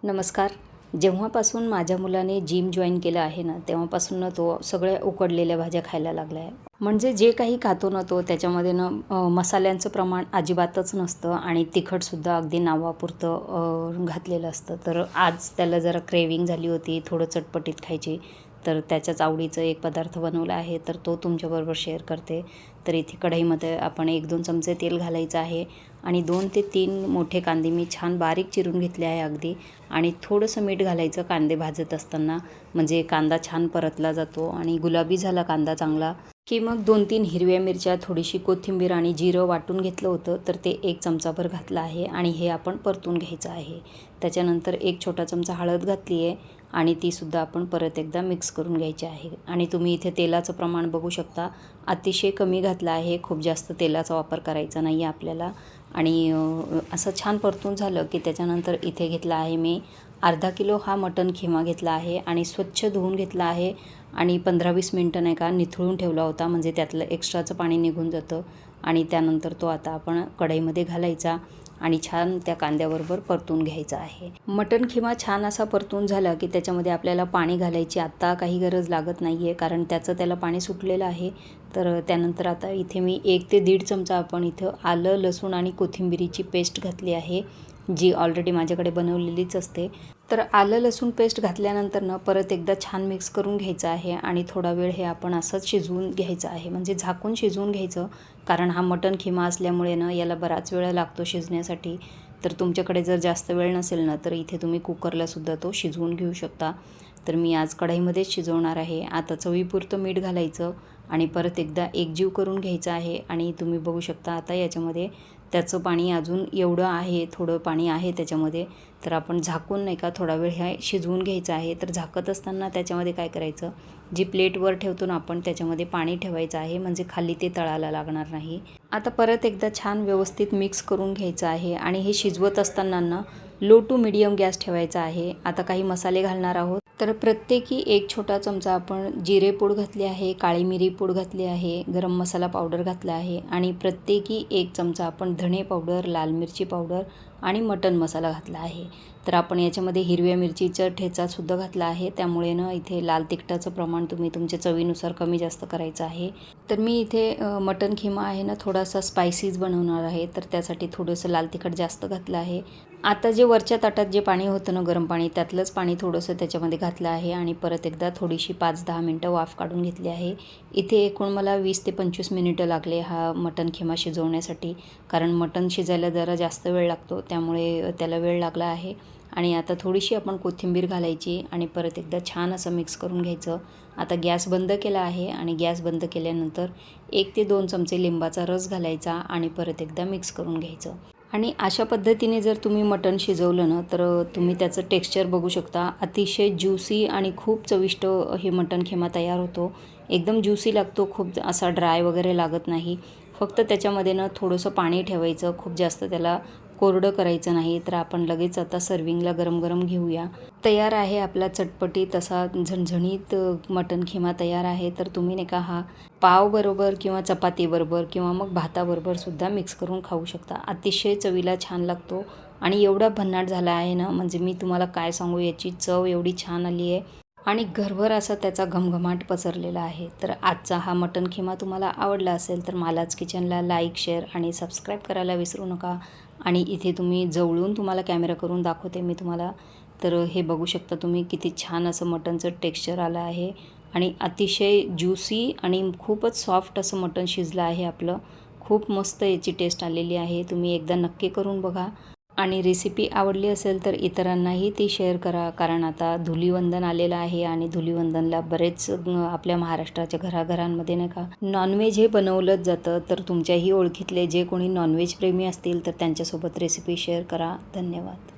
नमस्कार. जेव्हापासून माझ्या मुलाने जिम जॉईन केलं आहे ना, तेव्हापासून तो सगळ्या उकडलेल्या भाज्या खायला लागला आहे. म्हणजे जे काही खातो ना तो त्याच्यामध्ये मसाल्यांचं प्रमाण अजिबातच नसतं आणि तिखटसुद्धा अगदी नावापुरतं घातलेलं असतं. तर आज त्याला जरा क्रेविंग झाली होती थोडं चटपटीत खायची, तर त्याच्याच आवडीचं एक पदार्थ बनवला आहे, तर तो तुमच्याबरोबर शेअर करते. तर इथे कढईमध्ये आपण 1-2 चमचे तेल घालायचं आहे आणि 2 ते 3 मोठे कांदे मी छान बारीक चिरून घेतले आहे अगदी, आणि थोडंसं मीठ घालायचं कांदे भाजत असताना, म्हणजे कांदा छान परतला जातो आणि गुलाबी झाला कांदा चांगला की मग 2-3 हिरव्या मिरच्या, थोडीशी कोथिंबीर आणि जिरं वाटून घेतलं होतं, तर ते 1 चमचाभर घातलं आहे आणि हे आपण परतून घ्यायचं आहे. त्याच्यानंतर 1 छोटा चमचा हळद घातली आहे आणि तीसुद्धा आपण परत एकदा मिक्स करून घ्यायची आहे. आणि तुम्ही इथे तेलाचं प्रमाण बघू शकता, अतिशय कमी घातलं आहे, खूप जास्त तेलाचा वापर करायचा नाही आहे आपल्याला. आणि असं छान परतून झालं की त्याच्यानंतर इथे घेतला आहे मी अर्धा किलो हा मटण खिमा घेतला आहे आणि स्वच्छ धुवून घेतला आहे आणि 15-20 मिनटं नाही का निथळून ठेवला होता, म्हणजे त्यातलं एक्स्ट्राचं पाणी निघून जातं. आणि त्यानंतर तो आता आपण कढईमध्ये घालायचा आणि छान त्या कांद्याबरोबर परतून घ्यायचा आहे. मटण खिमा छान असा परतून झाला की त्याच्यामध्ये आपल्याला पाणी घालायची आत्ता काही गरज लागत नाही आहे, कारण त्याला पाणी सुटलेलं आहे. तर त्यानंतर आता इथे मी 1 ते 1.5 चमचा आपण इथं आलं, लसूण आणि कोथिंबिरीची पेस्ट घातली आहे, जी ऑलरेडी माझ्याकडे बनवलेलीच असते. तर आलं लसूण पेस्ट घातल्यानंतर परत एकदा छान मिक्स करून घ्यायचं आहे आणि थोडा वेळ हे आपण असंच शिजवून घ्यायचं आहे, म्हणजे झाकून शिजवून घ्यायचं, कारण हा मटण खिमा असल्यामुळे याला बराच वेळ लागतो शिजण्यासाठी. तर तुमच्याकडे जर जास्त वेळ नसेल ना, तर इथे तुम्ही कुकरलासुद्धा तो शिजवून घेऊ शकता. तर मी आज कढईमध्येच शिजवणार आहे. आता चवीपुरतं मीठ घालायचं आणि परत एकदा एकजीव करून घ्यायचं आहे. आणि तुम्ही बघू शकता आता याच्यामध्ये त्याचं पाणी अजून एवढं आहे, थोडं पाणी आहे त्याच्यामध्ये. तर आपण झाकून नाही का थोडा वेळ हे शिजवून घ्यायचं आहे. तर झाकत असताना त्याच्यामध्ये काय करायचं, जी प्लेटवर ठेवतो ना आपण त्याच्यामध्ये पाणी ठेवायचं आहे, म्हणजे खाली ते तळाला लागणार नाही. आता परत एकदा छान व्यवस्थित मिक्स करून घ्यायचं आहे आणि हे शिजवत असताना लो टू मीडियम गॅस ठेवायचा आहे. आता काही मसाले घालणार आहोत. तर प्रत्येकी 1 छोटा चमचा आपण जिरे पूड घातली आहे, काळी मिरी पूड घातली आहे, गरम मसाला पावडर घातला आहे आणि प्रत्येकी 1 चमचा आपण धणे पावडर, लाल मिरची पावडर आणि मटण मसाला घातला आहे. तर आपण याच्यामध्ये हिरव्या मिरचीचा ठेचासुद्धा घातला आहे, त्यामुळे इथे लाल तिखटाचं प्रमाण तुम्ही तुमच्या चवीनुसार कमी जास्त करायचं आहे. तर मी इथे मटण खिमा आहे थोडासा स्पायसीज बनवणार आहे, तर त्यासाठी थोडंसं लाल तिखट जास्त घातलं आहे. आता जे वरच्या ताटात जे पाणी होतं गरम पाणी, त्यातलंच पाणी थोडंसं त्याच्यामध्ये घातलं आहे आणि परत एकदा थोडीशी 5-10 मिनटं वाफ काढून घेतली आहे. इथे एकूण मला 20 ते 25 मिनिटं लागले हा मटण खिमा शिजवण्यासाठी, कारण मटण शिजायला जरा जास्त वेळ लागतो, त्यामुळे त्याला वेळ लागला आहे. आणि आता थोडीशी आपण कोथिंबीर घालायची आणि परत एकदा छान असं मिक्स करून घ्यायचं. आता गॅस बंद केला आहे आणि गॅस बंद केल्यानंतर 1 ते 2 चमचे लिंबाचा रस घालायचा आणि परत एकदा मिक्स करून घ्यायचं. आणि अशा पद्धतीने जर तुम्ही मटण शिजवलं तर तुम्ही त्याचं टेक्स्चर बघू शकता, अतिशय ज्युसी आणि खूप चविष्ट हे मटण खिमा तयार होतो. एकदम ज्युसी लागतो, खूप असा ड्राय वगैरे लागत नाही. फक्त त्याच्यामध्ये थोडंसं पाणी ठेवायचं, खूप जास्त त्याला कोरडं करायचं नाही. तर आपण लगेच आता सर्विंगला गरम गरम घेऊया. तयार आहे आपला चटपटीत असा झणझणीत मटण खिमा तयार आहे. तर तुम्ही नाही का हा पावबरोबर किंवा चपातीबरोबर किंवा मग भाताबरोबर सुद्धा मिक्स करून खाऊ शकता. अतिशय चवीला छान लागतो आणि एवढा भन्नाट झाला आहे म्हणजे मी तुम्हाला काय सांगू, याची चव एवढी छान आली आहे आणि घरभर असा त्याचा घमघमाट पसरलेला आहे. तर आजचा हा मटण खिमा तुम्हाला आवडला असेल तर मालाच किचनला लाईक, शेअर आणि सबस्क्राईब करायला विसरू नका. आणि इथे तुम्ही जवळून तुम्हाला कॅमेरा करून दाखवते मी तुम्हाला. तर हे बघू शकता तुम्ही किती छान असं मटणचं टेक्स्चर आलं आहे आणि अतिशय ज्युसी आणि खूपच सॉफ्ट असं मटण शिजलं आहे आपलं. खूप मस्त याची टेस्ट आलेली आहे. तुम्ही एकदा नक्की करून बघा आणि रेसिपी आवडली असेल तर इतरांनाही ती शेअर करा, कारण आता धुलीवंदन आलेलं आहे आणि धुलीवंदनला बरेच आपल्या महाराष्ट्राच्या घराघरांमध्ये नाही का नॉनव्हेज हे बनवलंच जातं. तर तुमच्याही ओळखीतले जे कोणी नॉनव्हेज प्रेमी असतील तर त्यांच्यासोबत रेसिपी शेअर करा. धन्यवाद.